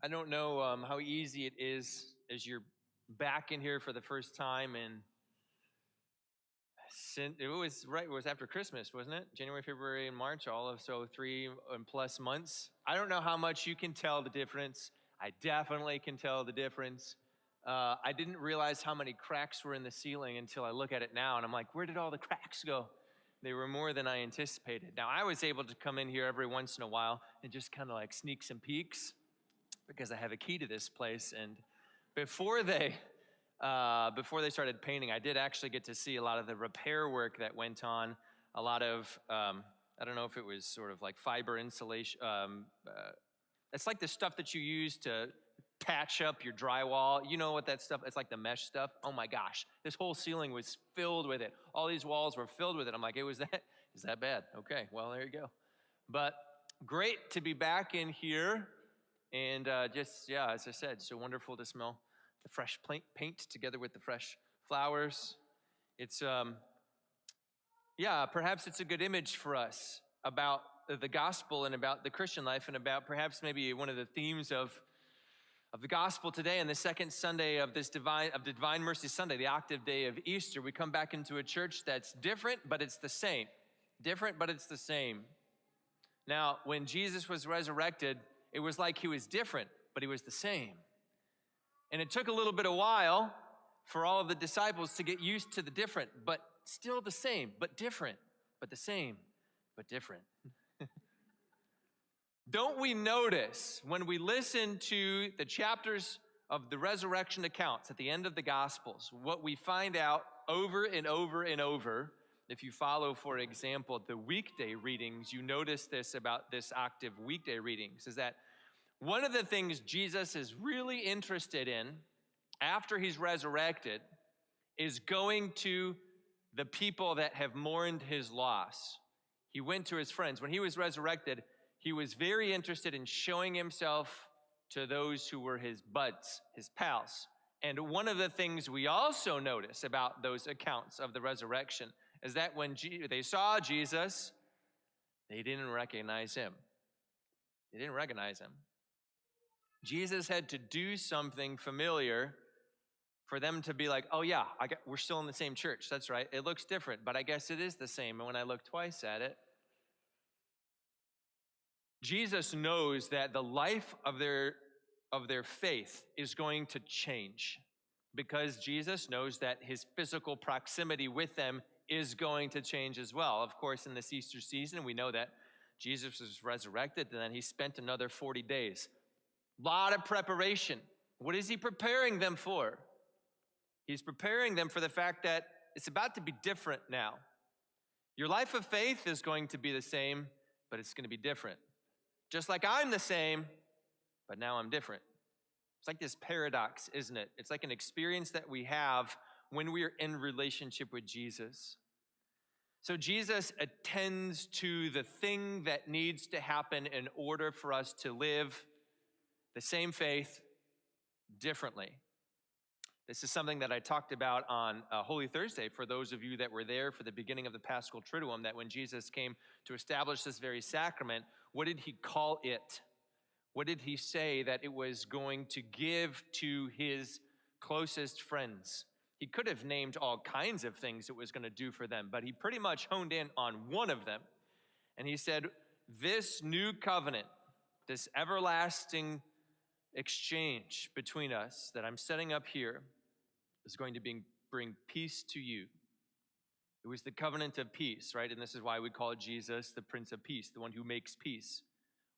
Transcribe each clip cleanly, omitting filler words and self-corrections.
I don't know how easy it is as you're back in here for the first time, and it was right. It was after Christmas, wasn't it? January, February, and March, all of so 3+ months. I don't know how much you can tell the difference. I definitely can tell the difference. I didn't realize how many cracks were in the ceiling until I look at it now, and I'm like, where did all the cracks go? They were more than I anticipated. Now, I was able to come in here every once in a while and just kind of like sneak some peeks because I have a key to this place. And before they started painting, I did actually get to see a lot of the repair work that went on. A lot of I don't know if it was sort of like fiber insulation. It's like the stuff that you use to patch up your drywall. You know what that stuff, it's like the mesh stuff. Oh my gosh, this whole ceiling was filled with it. All these walls were filled with it. I'm like, is that bad? Okay, well, there you go. But great to be back in here. And as I said, so wonderful to smell the fresh paint together with the fresh flowers. It's, perhaps it's a good image for us about the gospel and about the Christian life and about perhaps maybe one of the themes of the gospel today and the second Sunday of this Divine Mercy Sunday, the octave day of Easter. We come back into a church that's different, but it's the same. Different, but it's the same. Now, when Jesus was resurrected, it was like he was different, but he was the same. And it took a little bit of while for all of the disciples to get used to the different, but still the same, but different, but the same, but different. Don't we notice when we listen to the chapters of the resurrection accounts at the end of the Gospels, what we find out over and over and over? If you follow, for example, the weekday readings, you notice this about this octave weekday readings, is that one of the things Jesus is really interested in after he's resurrected is going to the people that have mourned his loss. He went to his friends. When he was resurrected, he was very interested in showing himself to those who were his buds, his pals. And one of the things we also notice about those accounts of the resurrection is that when they saw Jesus, they didn't recognize him. They didn't recognize him. Jesus had to do something familiar for them to be like, oh yeah, we're still in the same church. That's right. It looks different, but I guess it is the same. And when I look twice at it, Jesus knows that the life of their faith is going to change because Jesus knows that his physical proximity with them is going to change as well. Of course, in this Easter season, we know that Jesus was resurrected and then he spent another 40 days. A lot of preparation. What is he preparing them for? He's preparing them for the fact that it's about to be different now. Your life of faith is going to be the same, but it's going to be different. Just like I'm the same, but now I'm different. It's like this paradox, isn't it? It's like an experience that we have when we are in relationship with Jesus. So Jesus attends to the thing that needs to happen in order for us to live the same faith differently. This is something that I talked about on Holy Thursday for those of you that were there for the beginning of the Paschal Triduum, that when Jesus came to establish this very sacrament, what did he call it? What did he say that it was going to give to his closest friends? He could have named all kinds of things it was going to do for them, but he pretty much honed in on one of them. And he said, this new covenant, this everlasting exchange between us that I'm setting up here is going to bring peace to you. It was the covenant of peace, right? And this is why we call Jesus the Prince of Peace, the one who makes peace.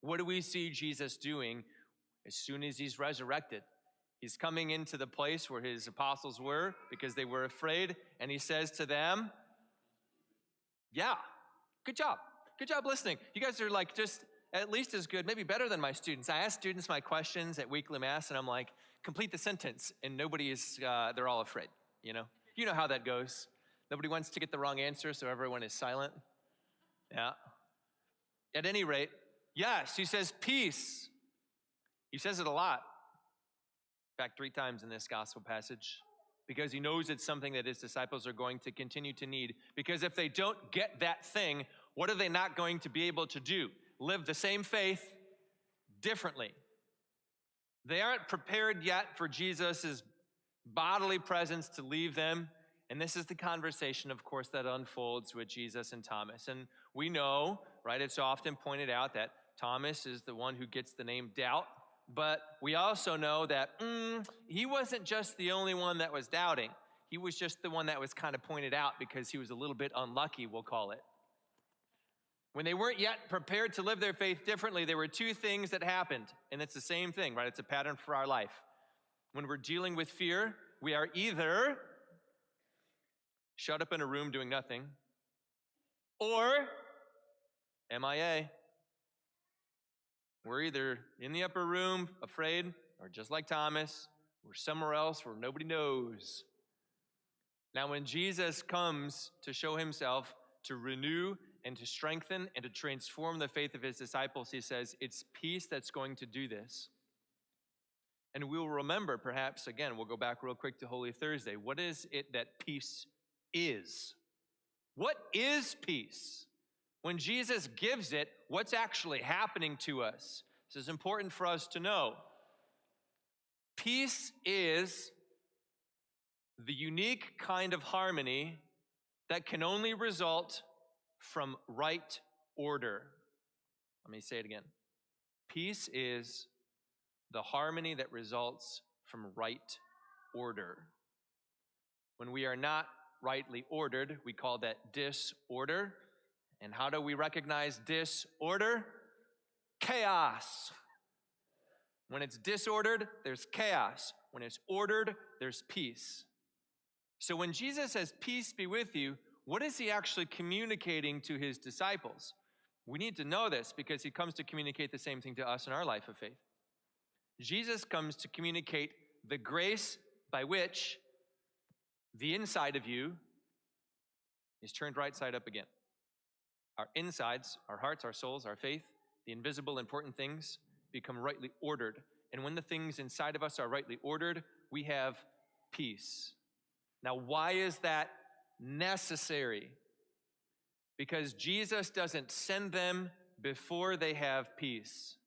What do we see Jesus doing as soon as he's resurrected? He's coming into the place where his apostles were because they were afraid, and he says to them, yeah, good job. Good job listening. You guys are like just at least as good, maybe better than my students. I ask students my questions at weekly mass, and I'm like, complete the sentence, and nobody is, they're all afraid, you know? You know how that goes. Nobody wants to get the wrong answer, so everyone is silent. Yeah. At any rate, yes, he says peace. He says it a lot. In fact, 3 times in this gospel passage, because he knows it's something that his disciples are going to continue to need. Because if they don't get that thing, what are they not going to be able to do? Live the same faith differently. They aren't prepared yet for Jesus' bodily presence to leave them. And this is the conversation, of course, that unfolds with Jesus and Thomas. And we know, right, it's often pointed out that Thomas is the one who gets the name doubt. But we also know that he wasn't just the only one that was doubting. He was just the one that was kind of pointed out because he was a little bit unlucky, we'll call it. When they weren't yet prepared to live their faith differently, there were two things that happened. And it's the same thing, right? It's a pattern for our life. When we're dealing with fear, we are either shut up in a room doing nothing, or MIA. We're either in the upper room, afraid, or just like Thomas, we're somewhere else where nobody knows. Now, when Jesus comes to show himself, to renew and to strengthen and to transform the faith of his disciples, he says, it's peace that's going to do this. And we'll remember, perhaps, again, we'll go back real quick to Holy Thursday. What is it that peace is? What is peace? When Jesus gives it, what's actually happening to us? This is important for us to know. Peace is the unique kind of harmony that can only result from right order. Let me say it again. Peace is the harmony that results from right order. When we are not rightly ordered, we call that disorder. And how do we recognize disorder? Chaos. When it's disordered, there's chaos. When it's ordered, there's peace. So when Jesus says, peace be with you, what is he actually communicating to his disciples? We need to know this because he comes to communicate the same thing to us in our life of faith. Jesus comes to communicate the grace by which the inside of you is turned right side up again. Our insides, our hearts, our souls, our faith, the invisible important things become rightly ordered. And when the things inside of us are rightly ordered, we have peace. Now, why is that necessary? Because Jesus doesn't send them before they have peace.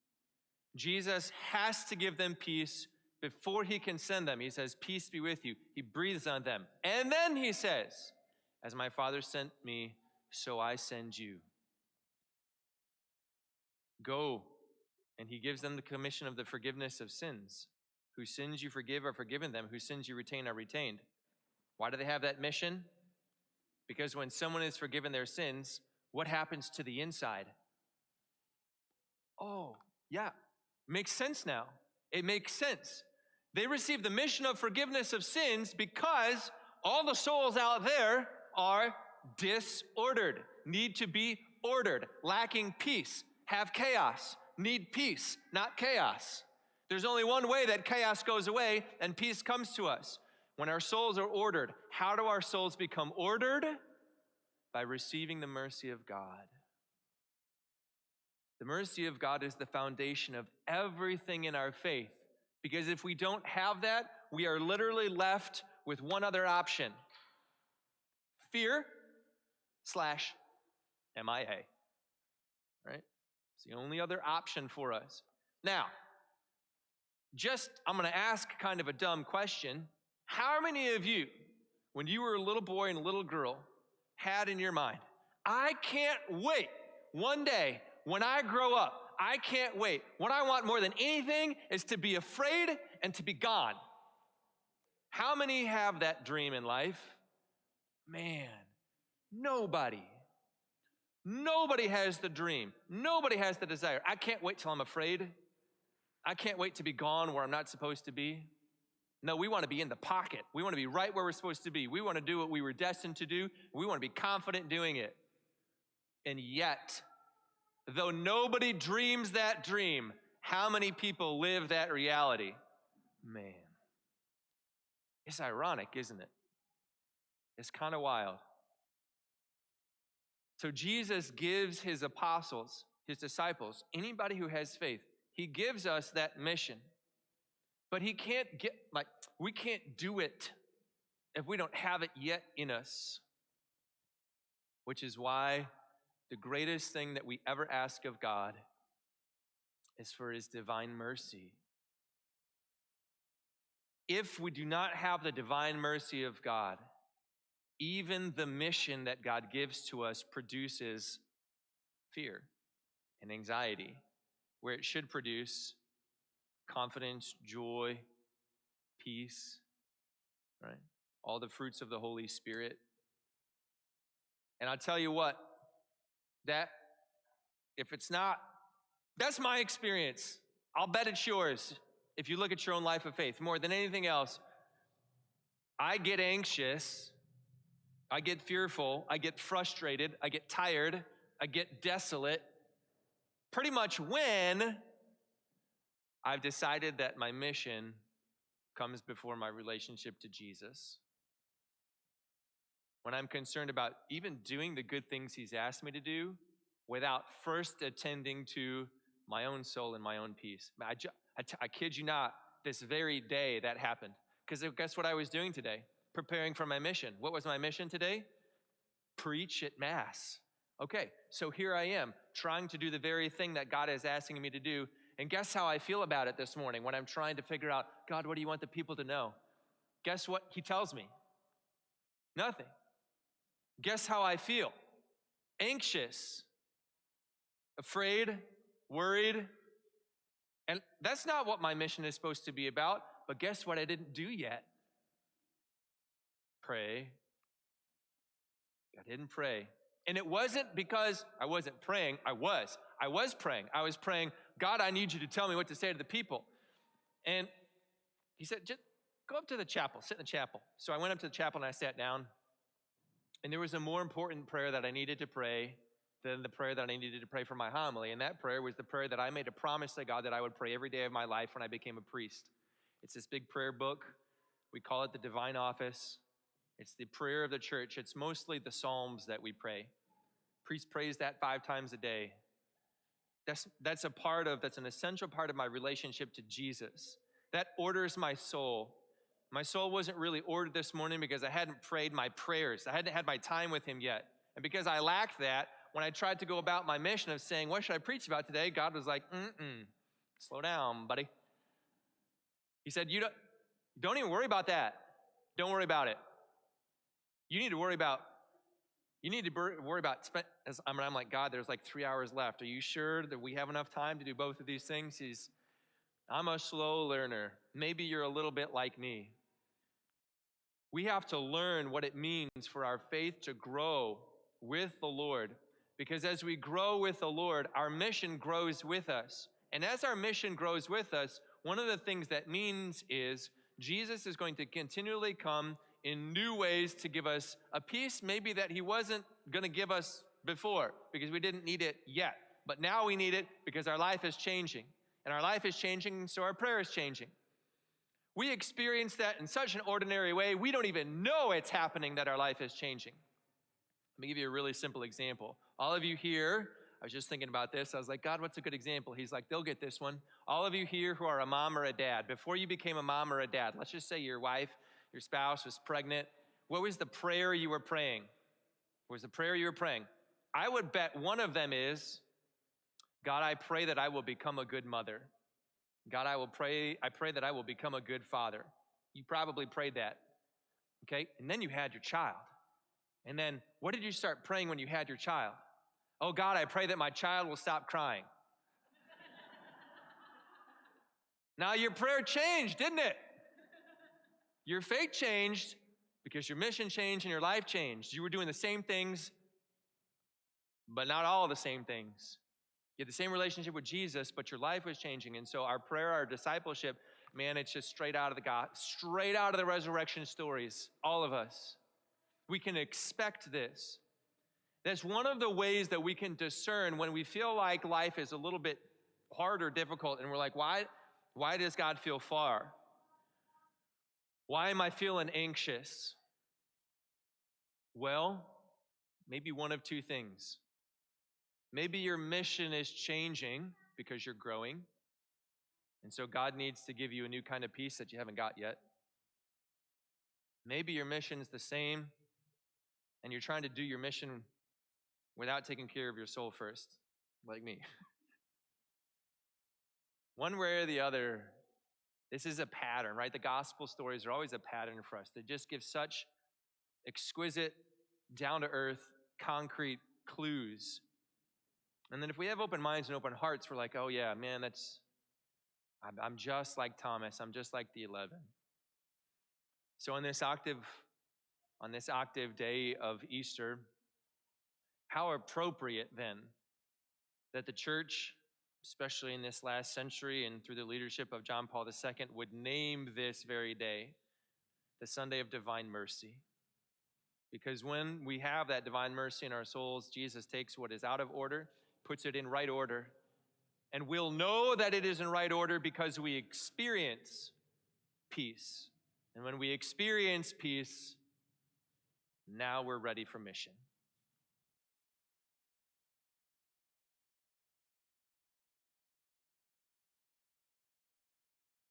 Jesus has to give them peace before he can send them. He says, peace be with you. He breathes on them. And then he says, as my Father sent me, so I send you. Go. And he gives them the commission of the forgiveness of sins. Whose sins you forgive are forgiven them. Whose sins you retain are retained. Why do they have that mission? Because when someone is forgiven their sins, what happens to the inside? Oh, yeah. Makes sense now. It makes sense. They receive the mission of forgiveness of sins because all the souls out there are disordered, need to be ordered, lacking peace, have chaos, need peace, not chaos. There's only one way that chaos goes away and peace comes to us. When our souls are ordered. How do our souls become ordered? By receiving the mercy of God. The mercy of God is the foundation of everything in our faith. Because if we don't have that, we are literally left with one other option. Fear / MIA. Right? It's the only other option for us. Now, I'm going to ask kind of a dumb question. How many of you, when you were a little boy and a little girl, had in your mind, I can't wait one day when I grow up, I can't wait. What I want more than anything is to be afraid and to be gone. How many have that dream in life? Man, nobody. Nobody has the dream. Nobody has the desire. I can't wait till I'm afraid. I can't wait to be gone where I'm not supposed to be. No, we want to be in the pocket. We want to be right where we're supposed to be. We want to do what we were destined to do. We want to be confident doing it. And yet, though nobody dreams that dream, how many people live that reality? Man, it's ironic, isn't it? It's kind of wild. So Jesus gives his apostles, his disciples, anybody who has faith, he gives us that mission. But we can't do it if we don't have it yet in us. Which is why the greatest thing that we ever ask of God is for his divine mercy. if we do not have the divine mercy of God, even the mission that God gives to us produces fear and anxiety, where it should produce confidence, joy, peace, right? All the fruits of the Holy Spirit. And I'll tell you what, that if it's not, that's my experience. I'll bet it's yours if you look at your own life of faith. More than anything else, I get anxious, I get fearful, I get frustrated, I get tired, I get desolate, pretty much when I've decided that my mission comes before my relationship to Jesus. When I'm concerned about even doing the good things he's asked me to do without first attending to my own soul and my own peace. I kid you not, this very day that happened. Because guess what I was doing today? Preparing for my mission. What was my mission today? Preach at Mass. Okay, so here I am, trying to do the very thing that God is asking me to do. And guess how I feel about it this morning when I'm trying to figure out, God, what do you want the people to know? Guess what he tells me? Nothing. Guess how I feel? Anxious, afraid, worried. And that's not what my mission is supposed to be about. But guess what I didn't do yet? Pray. I didn't pray. And it wasn't because I wasn't praying. I was praying. I was praying, God, I need you to tell me what to say to the people. And he said, just go up to the chapel, sit in the chapel. So I went up to the chapel and I sat down. And there was a more important prayer that I needed to pray than the prayer that I needed to pray for my homily. And that prayer was the prayer that I made a promise to God that I would pray every day of my life when I became a priest. It's this big prayer book. We call it the Divine Office. It's the prayer of the church. It's mostly the Psalms that we pray. Priest prays that 5 times a day. That's an essential part of my relationship to Jesus. That orders my soul. My soul wasn't really ordered this morning because I hadn't prayed my prayers. I hadn't had my time with him yet. And because I lacked that, when I tried to go about my mission of saying, what should I preach about today? God was like, slow down, buddy. He said, you don't even worry about that. Don't worry about it. You need to worry about, I'm like, God, there's like 3 hours left. Are you sure that we have enough time to do both of these things? I'm a slow learner. Maybe you're a little bit like me. We have to learn what it means for our faith to grow with the Lord. Because as we grow with the Lord, our mission grows with us. And as our mission grows with us, one of the things that means is Jesus is going to continually come in new ways to give us a peace maybe that he wasn't going to give us before because we didn't need it yet. But now we need it because our life is changing. And our life is changing, so our prayer is changing. We experience that in such an ordinary way, we don't even know it's happening that our life is changing. Let me give you a really simple example. All of you here, I was just thinking about this. I was like, God, what's a good example? He's like, they'll get this one. All of you here who are a mom or a dad, before you became a mom or a dad, let's just say your wife, your spouse was pregnant. What was the prayer you were praying? What was the prayer you were praying? I would bet one of them is, God, I pray that I will become a good mother. God, I pray that I will become a good father. You probably prayed that, okay? And then you had your child. And then what did you start praying when you had your child? Oh, God, I pray that my child will stop crying. Now your prayer changed, didn't it? Your faith changed because your mission changed and your life changed. You were doing the same things, but not all the same things. You had the same relationship with Jesus, but your life was changing. And so our prayer, our discipleship, man, it's just straight out of the resurrection stories, all of us. We can expect this. That's one of the ways that we can discern when we feel like life is a little bit hard or difficult, and we're like, why does God feel far? Why am I feeling anxious? Well, maybe one of two things. Maybe your mission is changing because you're growing. And so God needs to give you a new kind of peace that you haven't got yet. Maybe your mission's the same and you're trying to do your mission without taking care of your soul first, like me. One way or the other, This is a pattern, right? The gospel stories are always a pattern for us. They just give such exquisite, down-to-earth, concrete clues. And then if we have open minds and open hearts, we're like, oh yeah, man, I'm just like Thomas. I'm just like the 11. So on this octave day of Easter, how appropriate then that the church, especially in this last century and through the leadership of John Paul II, would name this very day the Sunday of Divine Mercy. Because when we have that divine mercy in our souls, Jesus takes what is out of order, puts it in right order, and we'll know that it is in right order because we experience peace. And when we experience peace, now we're ready for mission.